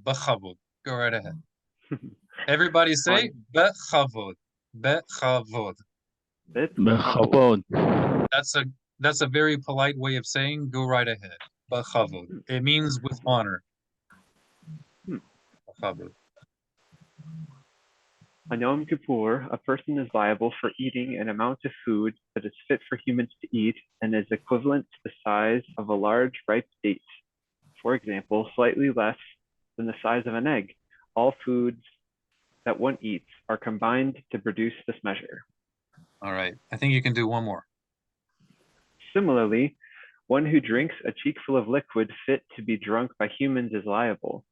b'chavod. Go right ahead. Everybody say b'chavod. B'chavod. b'chavod. That's a very polite way of saying go right ahead. B'chavod. It means with honor. B'chavod. On Yom Kippur, a person is liable for eating an amount of food that is fit for humans to eat and is equivalent to the size of a large ripe date. For example, slightly less than the size of an egg. All foods that one eats are combined to produce this measure. All right. I think you can do one more. Similarly, one who drinks a cheekful of liquid fit to be drunk by humans is liable.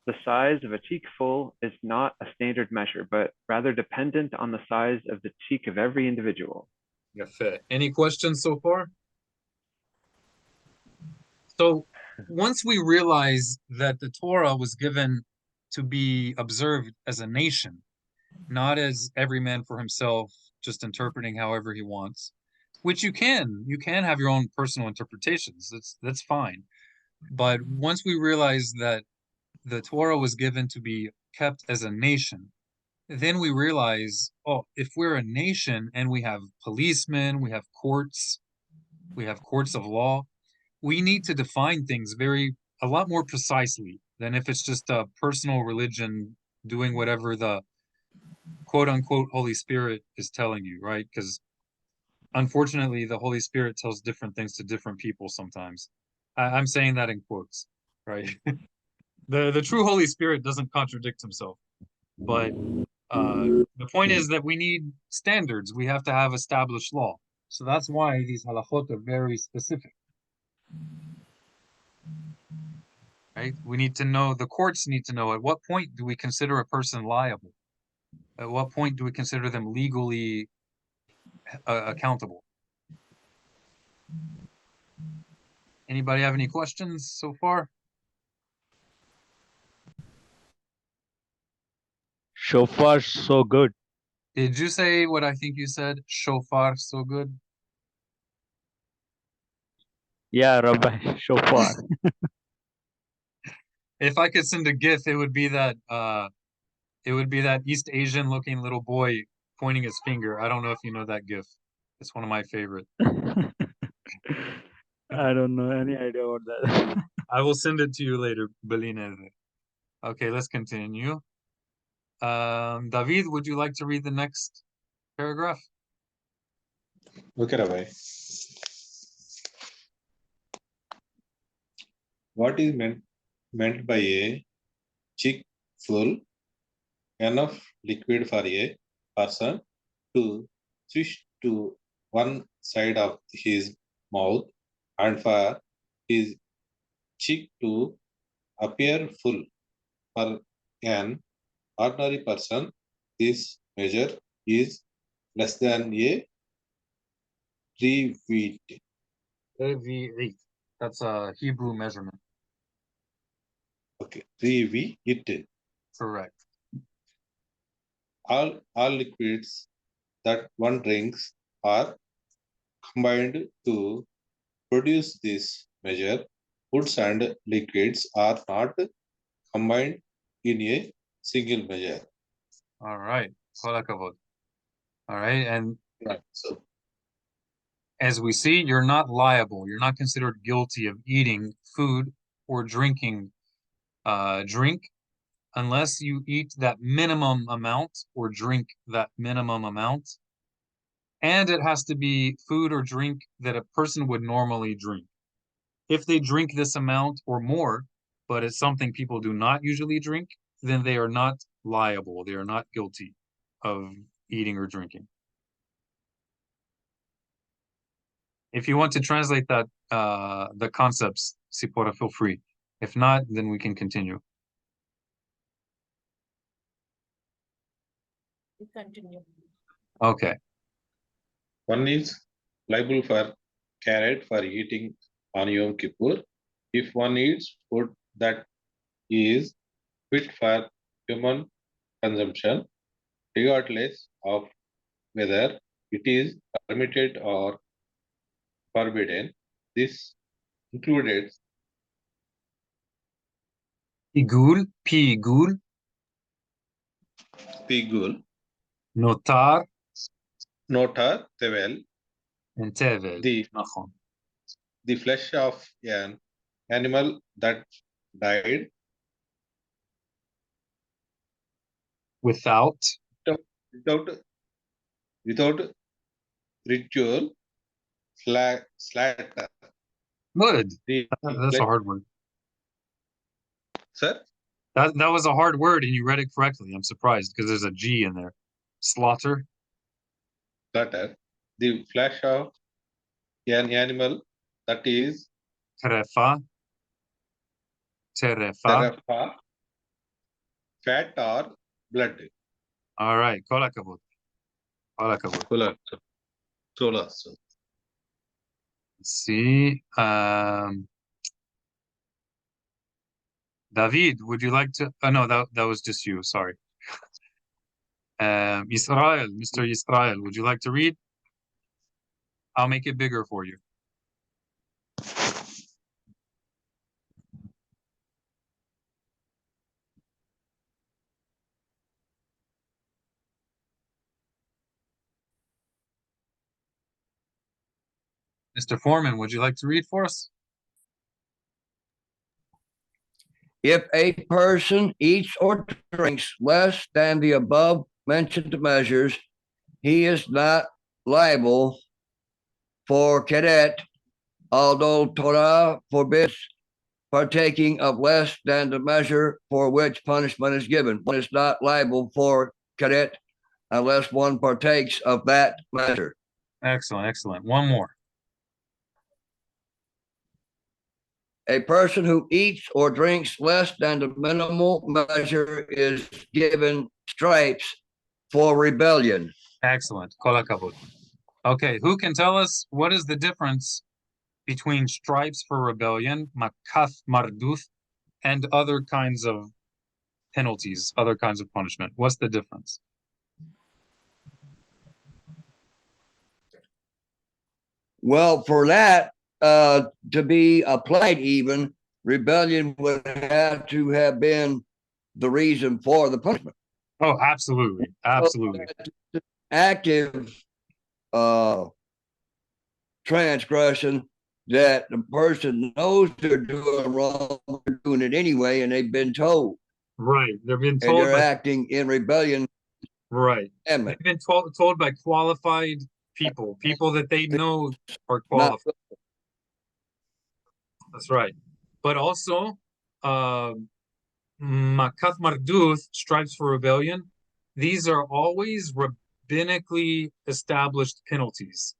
The size of a cheekful is not a standard measure, but rather dependent on the size of the cheek of every individual. Any questions so far? So once we realize that the Torah was given to be observed as a nation, not as every man for himself, just interpreting however he wants, which you can have your own personal interpretations. That's fine. But once we realize that the Torah was given to be kept as a nation, then we realize, oh, if we're a nation and we have policemen, we have courts of law, we need to define things a lot more precisely than if it's just a personal religion doing whatever the quote unquote Holy Spirit is telling you, right? Because unfortunately, the Holy Spirit tells different things to different people sometimes. I'm saying that in quotes, right? The true Holy Spirit doesn't contradict himself. But the point is that we need standards. We have to have established law. So that's why these halachot are very specific. Right? We need to know, the courts need to know at what point do we consider a person liable? At what point do we consider them legally accountable? Anybody have any questions so far? Shofar so good. Did you say what I think you said? Shofar so good? Yeah, Rabbi, shofar. If I could send a GIF, it would be that East Asian looking little boy pointing his finger. I don't know if you know that GIF. It's one of my favorite. I don't know any idea about that. I will send it to you later, Belinez. Okay, let's continue. David, would you like to read the next paragraph? Okay, Rabbi. What is meant by a cheek full? Enough liquid for a person to switch to one side of his mouth and for his cheek to appear full. For an ordinary person, this measure is less than a 3 feet. That's a Hebrew measurement. Okay, 3 feet. Correct. All liquids that one drinks are combined to produce this measure. Foods and liquids are not combined in a single measure. All right. All right. And so, as we see, you're not liable. You're not considered guilty of eating food or drinking drink unless you eat that minimum amount or drink that minimum amount. And it has to be food or drink that a person would normally drink. If they drink this amount or more, but it's something people do not usually drink, then they are not liable. They are not guilty of eating or drinking. If you want to translate that, the concepts, Sipora, feel free. If not, then we can continue. Continue. Okay. One is liable for carrot for eating on Yom Kippur. If one eats food that is fit for human consumption, regardless of whether it is permitted or forbidden, this includes Pigul, pigul, notar, notar, tevel, and tevel. the נכון. the flesh of an animal that died Without without without ritual slaughter. good. The That's a hard word. sir, That was a hard word, and you read it correctly. I'm surprised because there's a G in there. Slaughter. slaughter, the flesh of an animal that is Terefa. terefa, fat or blood. All right. כל הכבוד. כל הכבוד. Let's Let's see. David, would you like to? Oh, no, that was just you. Sorry. Israel, Mr. Israel, would you like to read? I'll make it bigger for you. Mr. Foreman, would you like to read for us? If a person eats or drinks less than the above mentioned measures, he is not liable for keret, although Torah forbids partaking of less than the measure for which punishment is given. One is not liable for keret unless one partakes of that measure. Excellent, excellent. One more. A person who eats or drinks less than the minimal measure is given stripes for rebellion. Excellent. Kol hakavod. Okay, who can tell us what is the difference between stripes for rebellion, makath marduth, and other kinds of penalties, other kinds of punishment? What's the difference? Well, for that to be applied even, rebellion would have to have been the reason for the punishment. Oh, absolutely. Absolutely. So active transgression that the person knows they're doing wrong, they're doing it anyway, and they've been told. Right. They've been And told they're by, acting in rebellion. right. They've been told by qualified people that they know are qualified. That's right. But also, makath marduth, stripes for rebellion, these are always rabbinically established penalties.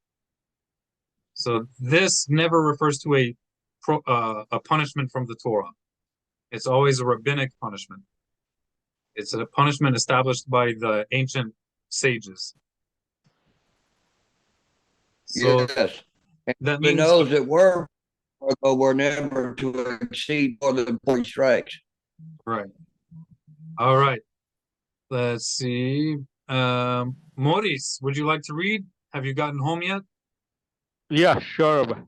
So this never refers to a punishment from the Torah. It's always a rabbinic punishment. It's a punishment established by the ancient sages. So yes. that Even means those that were never to exceed more than 40 strikes. right. All right. Let's see. Maurice, would you like to read? Have you gotten home yet? Yeah, sure, Rabbi.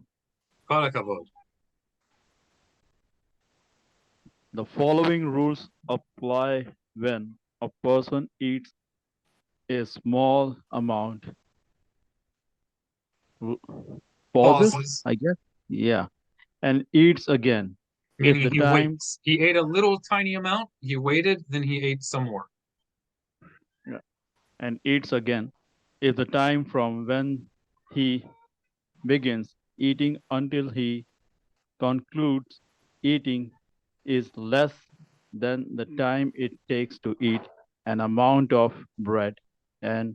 Kol hakavod. The following rules apply when a person eats a small amount. Pauses, I guess. Yeah. And eats again. Meaning If the he time waits. He ate a little tiny amount, he waited, then he ate some more. and eats again, if the time from when he begins eating until he concludes eating is less than the time it takes to eat an amount of bread and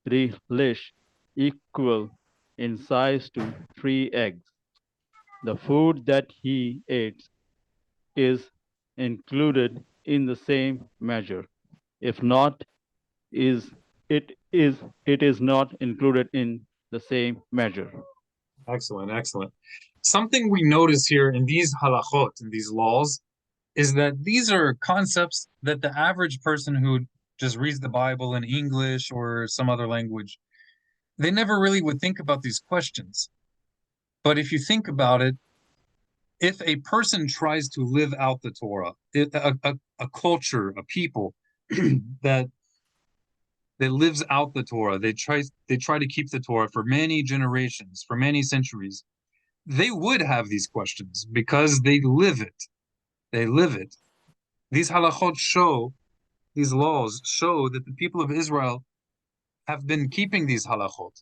relish equal in size to 3 eggs. The food that he ate is included in the same measure. If not, it is not included in the same measure. Excellent, excellent. Something we notice here in these halachot, in these laws, is that these are concepts that the average person who just reads the Bible in English or some other language, they never really would think about these questions. But if you think about it, if a person tries to live out the Torah, a culture, a people that lives out the Torah, they try to keep the Torah for many generations, for many centuries, they would have these questions because they live it. They live it. These halachot show, these laws show that the people of Israel have been keeping these halachot.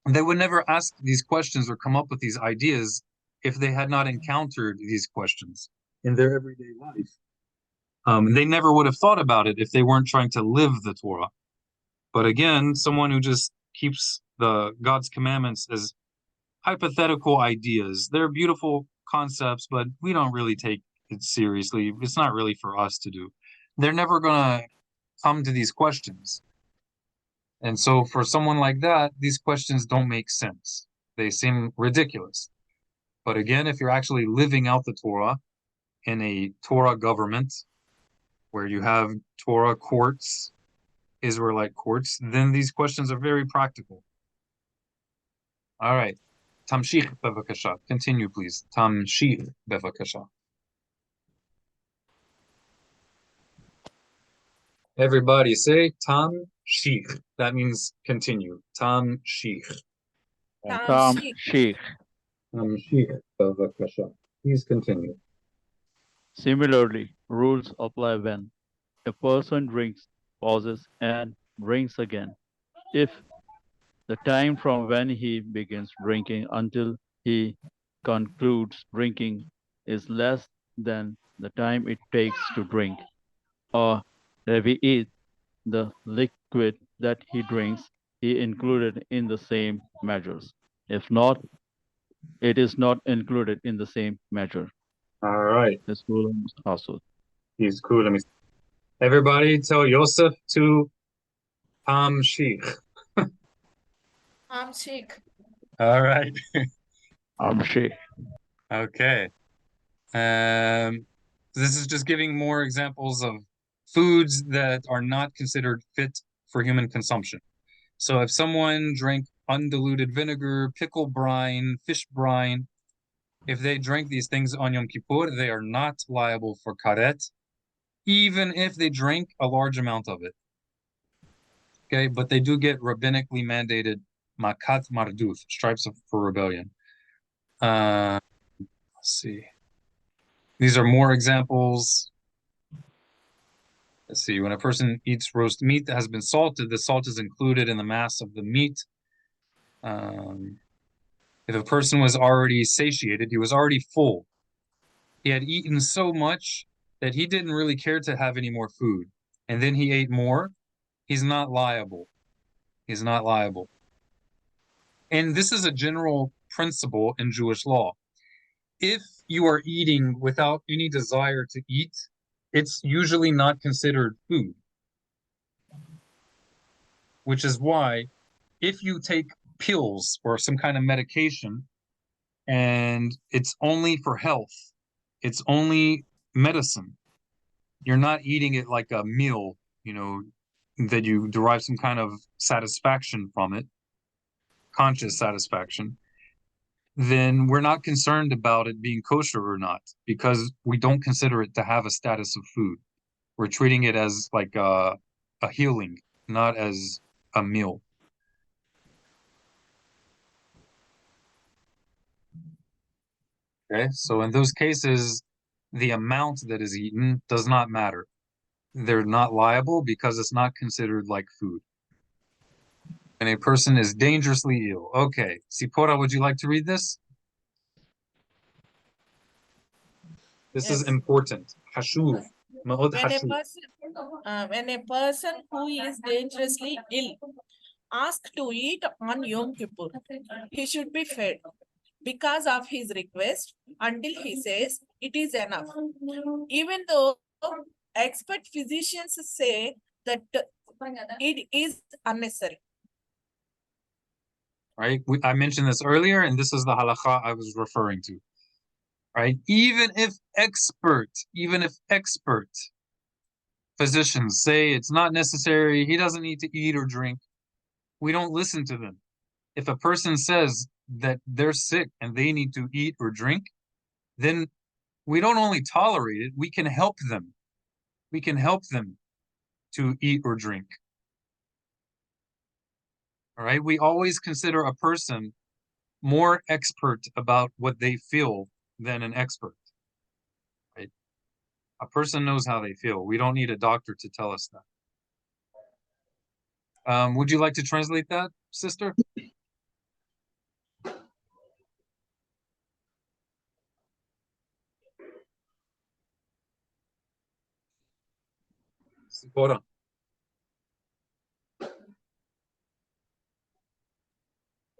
And they would never ask these questions or come up with these ideas if they had not encountered these questions in their everyday life. They never would have thought about it if they weren't trying to live the Torah. But again, someone who just keeps the God's commandments as hypothetical ideas, they're beautiful concepts, but we don't really take it seriously. It's not really for us to do. They're never going to come to these questions. And so for someone like that, these questions don't make sense. They seem ridiculous. But again, if you're actually living out the Torah in a Torah government where you have Torah courts, Israelite courts, then these questions are very practical. All right. Tamshich bevakasha. Continue, please. Tamshich bevakasha. Everybody say tamshich. That means continue. Tamshich. Tamshich. Tamshich bevakasha. Please continue. Similarly, rules apply when a person drinks, pauses, and drinks again. If the time from when he begins drinking until he concludes drinking is less than the time it takes to drink, or revi'it, the liquid that he drinks, he included in the same measures. If not, it is not included in the same measure. All right. This rule is also. He's cool. Let me. Everybody, tell Yosef to tamshich. Tamshich. All right. Tamshich. Okay. This is just giving more examples of foods that are not considered fit for human consumption. So if someone drank undiluted vinegar, pickle brine, fish brine, if they drank these things on Yom Kippur, they are not liable for karet, even if they drank a large amount of it. Okay, but they do get rabbinically mandated makat marduth, stripes for rebellion. Let's see. These are more examples. Let's see. When a person eats roast meat that has been salted, the salt is included in the mass of the meat. If a person was already satiated, he was already full. He had eaten so much that he didn't really care to have any more food. And then he ate more. He's not liable. He's not liable. And this is a general principle in Jewish law. If you are eating without any desire to eat, it's usually not considered food. Which is why if you take pills or some kind of medication and it's only for health, it's only medicine, you're not eating it like a meal, that you derive some kind of satisfaction from it, conscious satisfaction, then we're not concerned about it being kosher or not, because we don't consider it to have a status of food. We're treating it as like a healing, not as a meal. Okay, so in those cases, the amount that is eaten does not matter. They're not liable because it's not considered like food. And a person is dangerously ill. Okay, Sipora, would you like to read this? This is Yes. important. Hashuv. Ma'od When a hashuv. person who is dangerously ill asks to eat on Yom Kippur, he should be fed because of his request until he says it is enough. Even though expert physicians say that it is unnecessary. Right? I mentioned this earlier, and this is the halakha I was referring to. Right? Even if expert physicians say it's not necessary, he doesn't need to eat or drink, we don't listen to them. If a person says that they're sick and they need to eat or drink, then we don't only tolerate it, we can help them. We can help them to eat or drink. All right, we always consider a person more expert about what they feel than an expert. Right? A person knows how they feel. We don't need a doctor to tell us that. Would you like to translate that, sister? TORAH.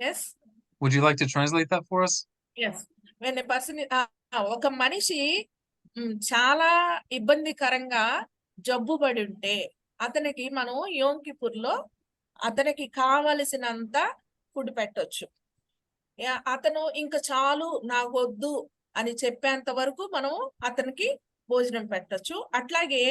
Yes. Would you like to translate that for us? Yes. When a person ఒక మనిషి చాలా ఇబ్బందికరంగా జబ్బు పడి ఉంటే అతనికి మనం యోమ్ కిపుర్ లో అతనికి కావలసినంత ఫుడ్ పెట్టొచ్చు. అతను ఇంకా చాలు నాకు వద్దు అని చెప్పేంత వరకు మనం అతనికి భోజనం పెట్టొచ్చు. అట్లాగే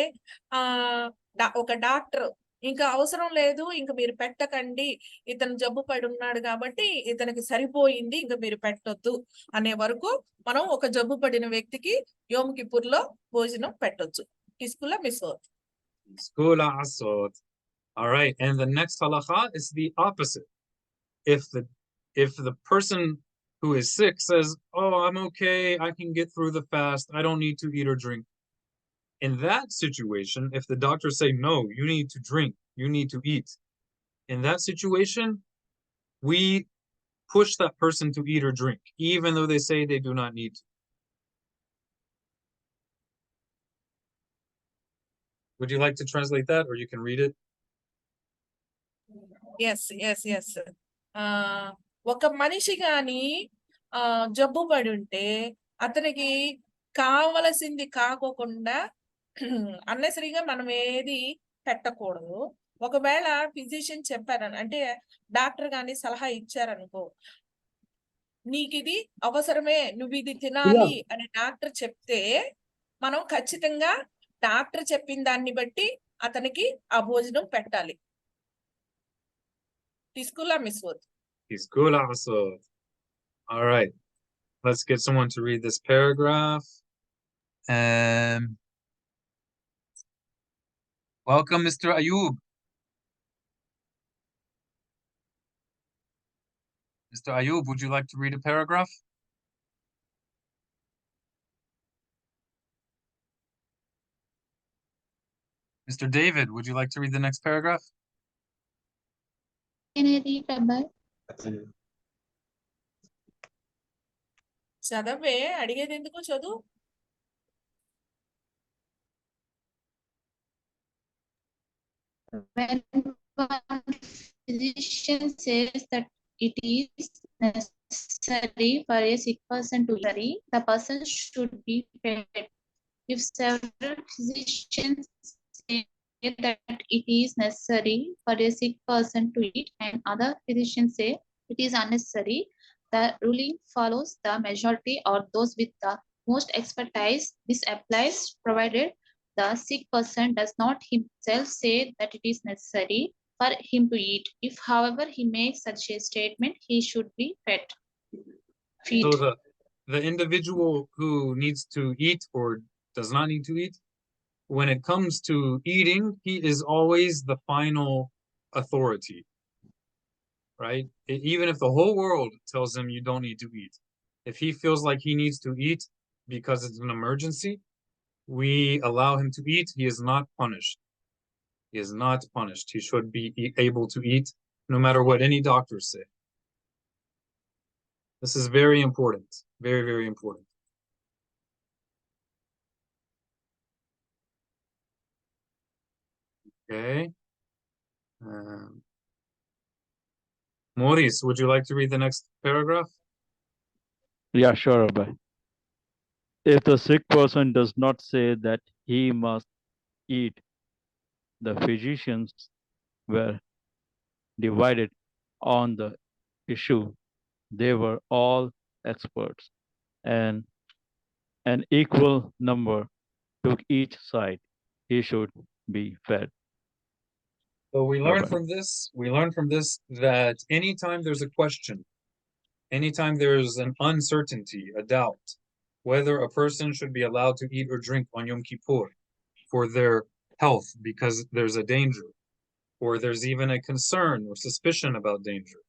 ఒక డాక్టర్ ఇంకా అవసరం లేదు, ఇంకా మీరు పెట్టకండి, ఇతను జబ్బు పడి ఉన్నాడు కాబట్టి ఇతనికి సరిపోయింది, ఇంకా మీరు పెట్టొద్దు అనే వరకు మనం ఒక జబ్బు పడిన వ్యక్తికి యోమ్ కిపుర్ లో భోజనం పెట్టొచ్చు. కిస్కులా మిసోత్. Skiula asot. All right, and the next halacha is the opposite. If the person who is sick says, "Oh, I'm okay, I can get through the fast, I don't need to eat or drink." In that situation, if the doctors say, "No, you need to drink, you need to eat," in that situation, we push that person to eat or drink, even though they say they do not need to. Would you like to translate that, or you can read it? Yes. ఒక మనిషి గాని జబ్బు పడి ఉంటే అతనికి కావలసింది కాకోకుండా అన్నెసరిగా మనం ఏది పెట్టకూడదు. ఒకవేళ ఫిజిషియన్ చెప్పారని అంటే డాక్టర్ గాని సలహా ఇచ్చారనుకో, నీకు ఇది అవసరమే, నువ్వు ఇది తినాలి అని డాక్టర్ చెప్తే మనం ఖచ్చితంగా డాక్టర్ చెప్పిన దాన్ని బట్టి అతనికి ఆ భోజనం పెట్టాలి. Tiscula miswot. Tiscula asot. All right, let's get someone to read this paragraph. Welcome, Mr. Ayub. Mr. Ayub, would you like to read a paragraph? Mr. David, would you like to read the next paragraph? Can I read, Rabbi? చదవే, అడిగేది ఎందుకు, చదువు. When one physician says that it is necessary for a sick person to eat, the person should be fed. If several physicians say that it is necessary for a sick person to eat and other physicians say it is unnecessary, the ruling follows the majority or those with the most expertise. This applies provided the sick person does not himself say that it is necessary for him to eat. If, however, he makes such a statement, he should be fed. So the individual who needs to eat or does not need to eat, when it comes to eating, he is always the final authority, right? Even if the whole world tells him you don't need to eat, if he feels like he needs to eat because it's an emergency, we allow him to eat. He is not punished. He is not punished. He should be able to eat no matter what any doctors say. This is very important. Very, very important. Okay. Maurice, would you like to read the next paragraph? Yeah, sure, Rabbi. If the sick person does not say that he must eat, the physicians were divided on the issue. They were all experts, and an equal number took each side. He should be fed. So we learn Bye-bye. from this that anytime there's a question, anytime there's an uncertainty, a doubt, whether a person should be allowed to eat or drink on Yom Kippur for their health because there's a danger, or there's even a concern or suspicion about danger.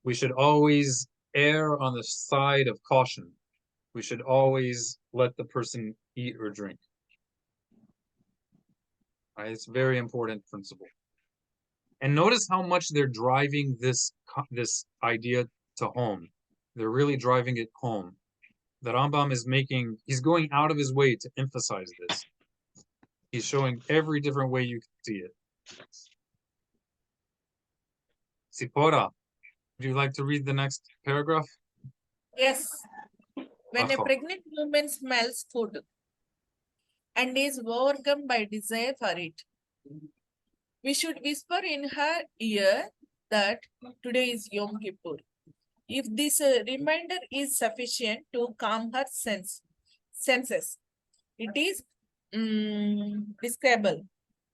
We should always err on the side of caution. We should always let the person eat or drink. Right? It's a very important principle. And notice how much they're driving this idea to home. They're really driving it home. The Rambam is he's going out of his way to emphasize this. He's showing every different way you can see it. Sipora, would you like to read the next paragraph? Yes. When a Acho. pregnant woman smells food and is overcome by desire for it, we should whisper in her ear that today is Yom Kippur. If this reminder is sufficient to calm her senses, it is desirable.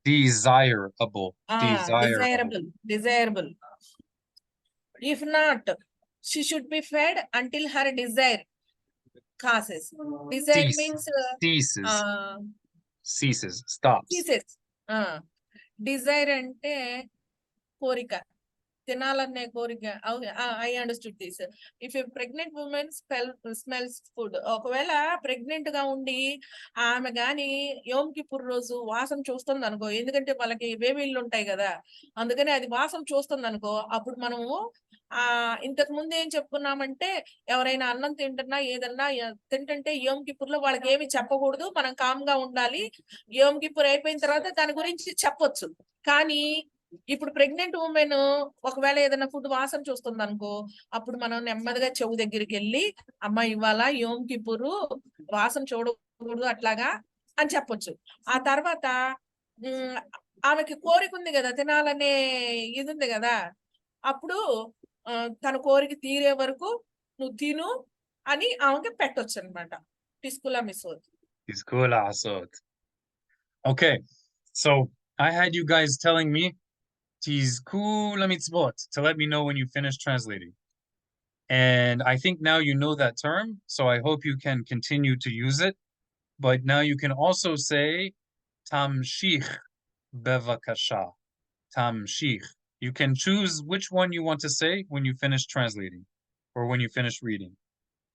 Desirable. Desirable. If not, she should be fed until her desire causes. Desire means ceases, stops. Ceases. Desire ante korika. తినాలనే కోరిక. I understood this. If a pregnant woman smells food, ఒకవేళ pregnant గా ఉండి ఆమె గాని యోమ్ కిప్పుర్ రోజు వాసన చూస్తుంది అనుకో, ఎందుకంటే వాళ్ళకి బేబీలు ఉంటాయి కదా, అందుకని అది వాసన చూస్తుంది అనుకో, అప్పుడు మనము ఇంతకు ముందు ఏం చెప్పుకున్నామంటే ఎవరైనా అన్నం తింటున్నా ఏదన్నా తింటుంటే యోమ్ కిప్పుర్ లో వాళ్ళకి ఏమి చెప్పకూడదు, మనం కామ్ గా ఉండాలి, యోమ్ కిప్పుర్ అయిపోయిన తర్వాత దాని గురించి చెప్పొచ్చు. కానీ ఇప్పుడు ప్రెగ్నెంట్ ఉమెన్ ఒకవేళ ఏదైనా ఫుడ్ వాసన చూస్తుంది అనుకో, అప్పుడు మనం నెమ్మదిగా చెవు దగ్గరికి వెళ్ళి అమ్మ ఇవాళ యోమ్ కిప్పురు వాసన చూడకూడదు అట్లాగా అని చెప్పొచ్చు. ఆ తర్వాత ఆమెకి కోరిక ఉంది కదా, తినాలనే ఇది ఉంది కదా, అప్పుడు తన కోరిక తీరే వరకు నువ్వు తిను అని ఆమెకి పెట్టొచ్చు అనమాట. టిస్కులా మిసోద్. Tiskulah asod. Okay, so I had you guys telling me Tizkula mitzvot to let me know when you finish translating. And I think now you know that term, so I hope you can continue to use it. But now you can also say tamshich bevakasha. Tamshich. You can choose which one you want to say when you finish translating or when you finish reading.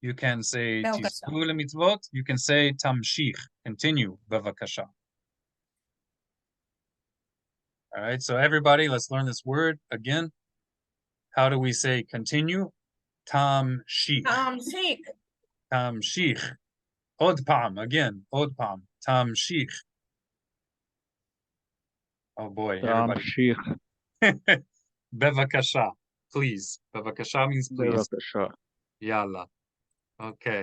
You can say Tizkula mitzvot, you can say tamshich, continue bevakasha. All right, so everybody, let's learn this word again. How do we say continue? Tamshich. Tamshich. Tamshich. Od pam, again, od pam. Tamshich. Oh boy, everybody. Tamshich. Bevakasha, please. Bevakasha means please. Bevakasha. Yalla. Okay.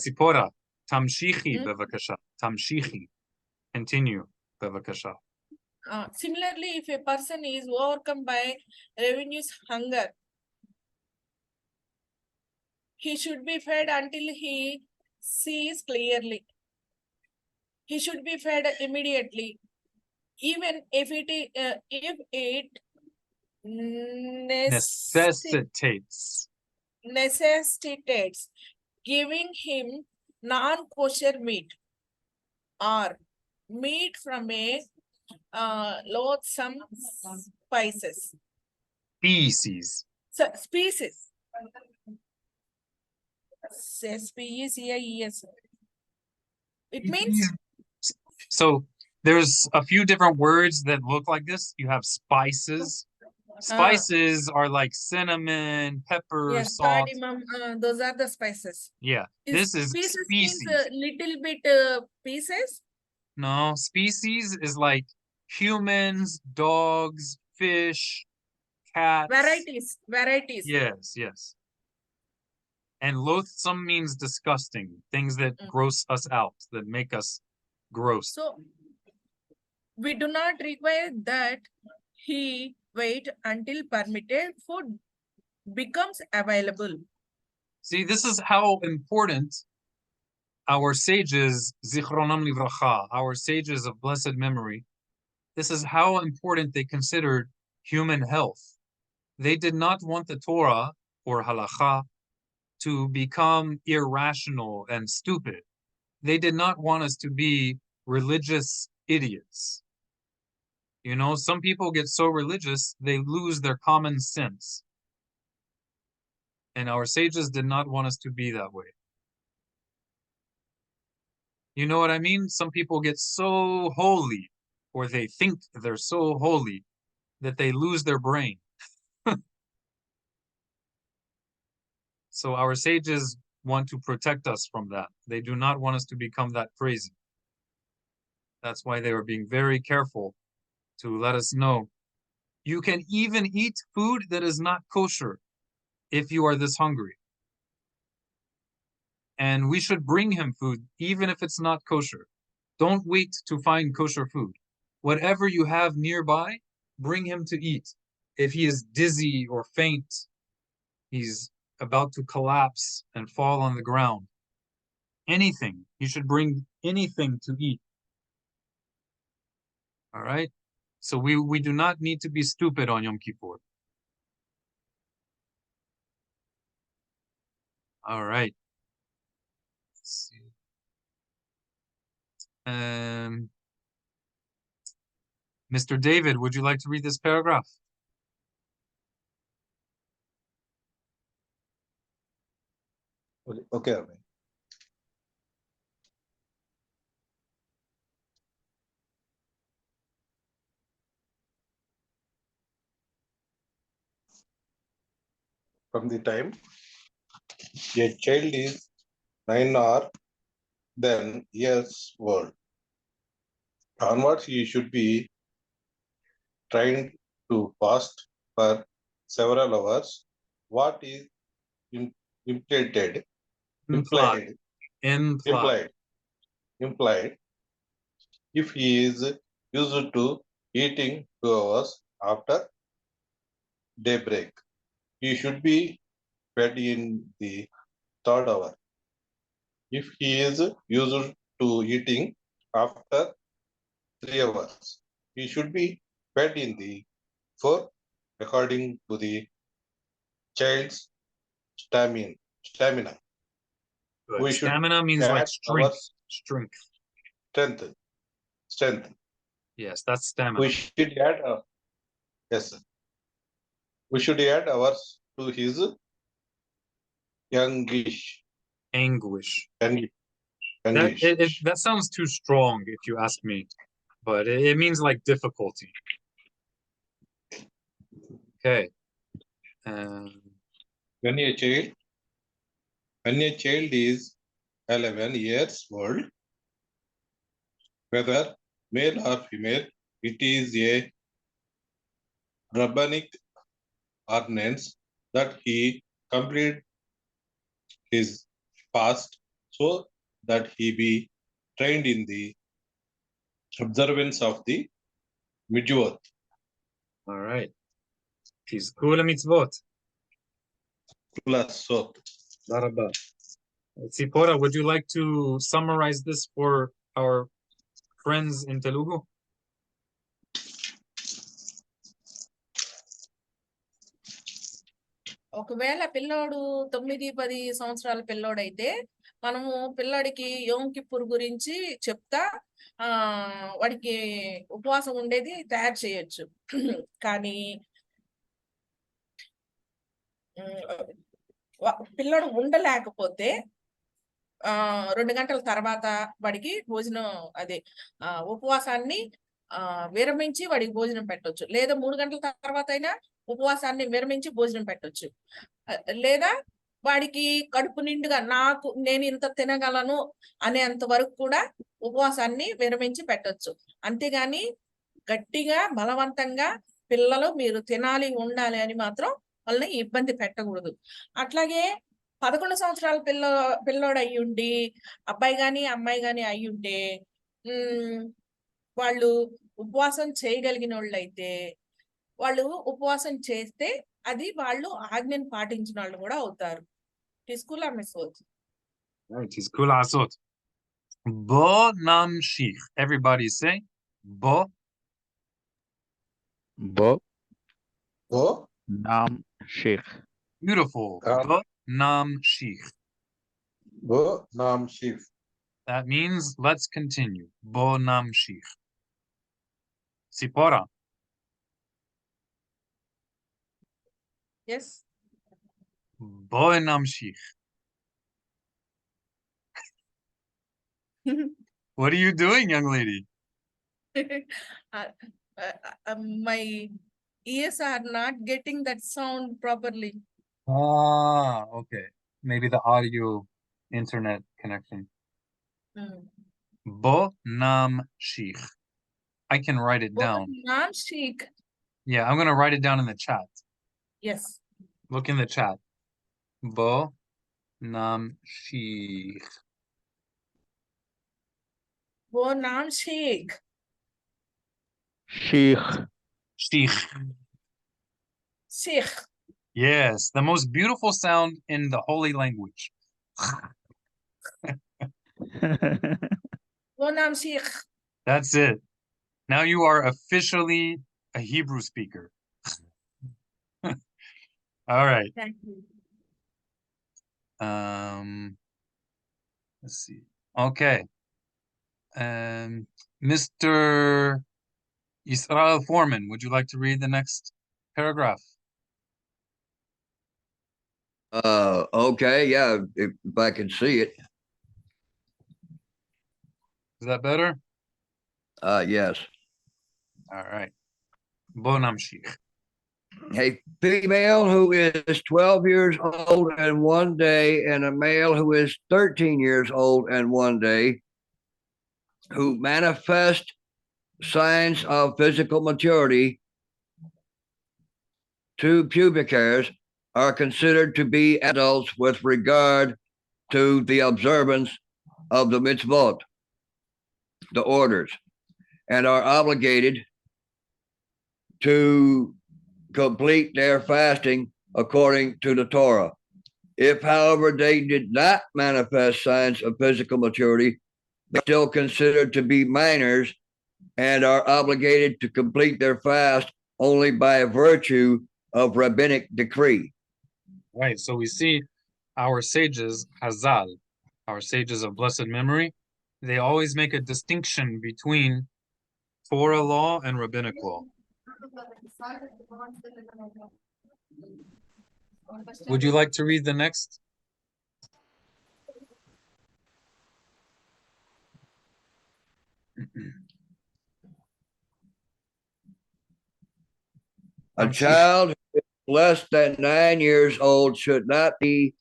Sipora. Tamshichi bevakasha. Tamshichi. Continue. Bevakasha. Similarly, if a person is overcome by ravenous hunger, he should be fed until he sees clearly. He should be fed immediately, even if it necessitates giving him non-kosher meat or meat from a loathsome species. S-P-E-C-I-E-S. It means. So there's a few different words that look like this. You have spices. Spices are like cinnamon, pepper, salt. Cardamom, those are the spices. Yeah, this is species. Means little bit pieces. No, species is like humans, dogs, fish, cats. Varieties. Yes. And loathsome means disgusting, things that gross us out, that make us gross. So we do not require that he wait until permitted food becomes available. See, this is how important our sages, zichronam livracha, our sages of blessed memory, this is how important they considered human health. They did not want the Torah or halacha to become irrational and stupid. They did not want us to be religious idiots. You know, some people get so religious, they lose their common sense. And our sages did not want us to be that way. You know what I mean? Some people get so holy, or they think they're so holy, that they lose their brain. So our sages want to protect us from that. They do not want us to become that crazy. That's why they were being very careful to let us know. You can even eat food that is not kosher if you are this hungry. And we should bring him food, even if it's not kosher. Don't wait to find kosher food. Whatever you have nearby, bring him to eat. If he is dizzy or faint, he's about to collapse and fall on the ground. Anything. You should bring anything to eat. All right? So we do not need to be stupid on Yom Kippur. All right. Let's see. Mr. David, would you like to read this paragraph? Okay, Rabbi. From the time a child is 9 or then years old, onwards he should be trained to fast for several hours. What is implied if he is used to eating 2 hours after daybreak, he should be fed in the 3rd hour. If he is used to eating after 3 hours, he should be fed in the 4th according to the child's stamina. Good. Stamina means like strength. Strength. Yes, that's stamina. We should add yes, sir. We should add hours to his anguish. That sounds too strong, if you ask me, but it means like difficulty. Okay. When a child is 11 years old, whether male or female, it is a rabbinic ordinance that he complete his fast so that he be trained in the observance of the mitzvot. All right. Tizkula mitzvot. TORAH, would you like to summarize this for our friends in Telugu? ఒకవేళ పిల్లోడు 9-10 సంవత్సరాల పిల్లోడైతే మనము పిల్లాడికి యోమ్ కిప్పుర్ గురించి చెప్తా వాడికి ఉపవాసం ఉండేది తయారు చేయొచ్చు. కానీ పిల్లోడు ఉండలేకపోతే 2 గంటల తర్వాత వాడికి భోజనం అదే ఉపవాసాన్ని విరమించి వాడికి భోజనం పెట్టొచ్చు. లేదా 3 గంటల తర్వాత అయినా ఉపవాసాన్ని విరమించి భోజనం పెట్టొచ్చు. లేదా వాడికి కడుపు నిండుగా నేను ఇంత తినగలను అనేంత వరకు కూడా ఉపవాసాన్ని విరమించి పెట్టొచ్చు. అంతేగాని గట్టిగా బలవంతంగా పిల్లలు మీరు తినాలి ఉండాలి అని మాత్రం వాళ్ళని ఇబ్బంది పెట్టకూడదు. అట్లాగే 11 సంవత్సరాల పిల్లోడు అయ్యుండి అబ్బాయి గాని అమ్మాయి గాని అయ్యుంటే వాళ్ళు ఉపవాసం చేయగలిగిన వాళ్ళు అయితే వాళ్ళు ఉపవాసం చేస్తే అది వాళ్ళు ఆజ్ఞను పాటించిన వాళ్ళు కూడా అవుతారు. Tizkula misvot. Tizkula asot. Bo namshich. Everybody say bo. Bo namshich. Beautiful. namshich. Bo namshich. That means let's continue. Bo namshich. Tzipora. Yes. Bo namshich. What are you doing, young lady? Uh, my ears are not getting that sound properly. Ah, okay. Maybe the audio internet connection. Mm. Bo namshich. I can write it down. Namshich. Yeah, I'm gonna write it down in the chat. Yes. Look in the chat. Bo namshich. Bo namshich. Sheikh. Shich. Sheikh. Yes, the most beautiful sound in the holy language. Bo namshich. That's it. Now you are officially a Hebrew speaker. All right. Thank you. Let's see. Okay. Mr. Israel Foreman, would you like to read the next paragraph? Okay, yeah, if I can see it. Is that better? Yes. All right. Bo namshich. A female who is 12 years old and 1 day, and a male who is 13 years old and 1 day, who manifest signs of physical maturity, 2 pubic hairs, are considered to be adults with regard to the observance of the mitzvot, the orders, and are obligated to complete their fasting according to the Torah. If, however, they did not manifest signs of physical maturity, they're still considered to be minors and are obligated to complete their fast only by virtue of rabbinic decree. Right. So we see our sages, Hazal, our sages of blessed memory, they always make a distinction between Torah law and rabbinic law. Would you like to read the next? A child who is less than 9 years old should not be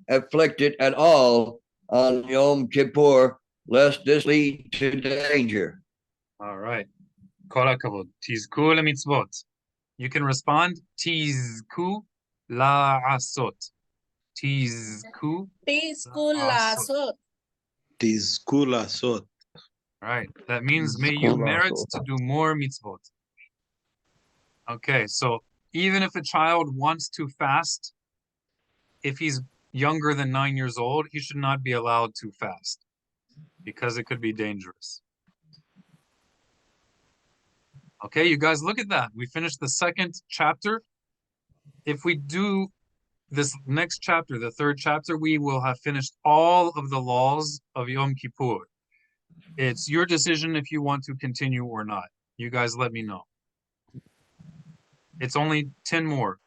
afflicted at all on Yom Kippur, lest this lead to danger. All right. Kol hakavod. Tizku lemitzvot. You can respond. Tizku la'asot. Tizku. Tiskulasot. Tizku la'asot. Right. That means may you merit to do more mitzvot. Okay, so even if a child wants to fast, if he's younger than 9 years old, he should not be allowed to fast because it could be dangerous. Okay, you guys, look at that. We finished the second chapter. If we do this next chapter, the third chapter, we will have finished all of the laws of Yom Kippur. It's your decision if you want to continue or not. You guys let me know. It's only 10 more.